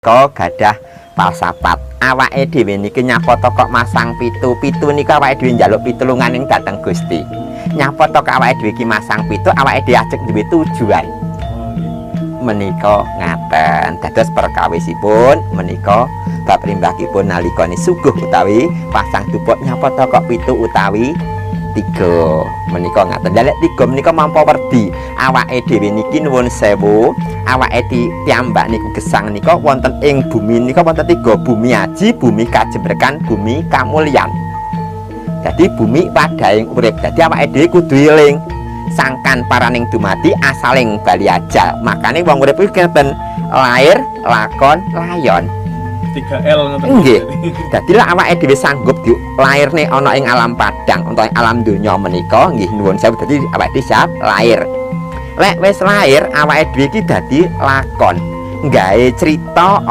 menika gadah falsafat. Awake dhewe niki nyapata kok masang pitu nika awake dhewe njaluk pitulungan ing dhateng Gusti. Nyapata kok awake dhewe iki masang pitu, awake dhewe ajeng duwe tujuan. Menika ngaten. Dados perkawisipun menika bab rimbakipun nalikane suguh utawi pasang dupuk nyapata kok pitu utawi 3 menika ngaten. Lek 3 menika mampa werdi awake dhewe niki nuwun sewu, awake piyambak niku gesang nika wonten ing bumi nika wonten 3, bumi aji, bumi kajebrekan, bumi kamulyan. Jadi bumi padaing urip. Jadi awake dhewe kudu eling sangkan paraning dumati asaling bali ajal. Makane wong urip iki ngeten, lair, lakon, layon. 3L ngoten. Nggih. Dadi lek awake dhewe sanggup lairne ana ing alam padang utawa ing alam donya menika nggih nuwun sewu dadi awake dhewe siap lair. Lek wis lair awake dhewe iki dadi lakon, nggawe crita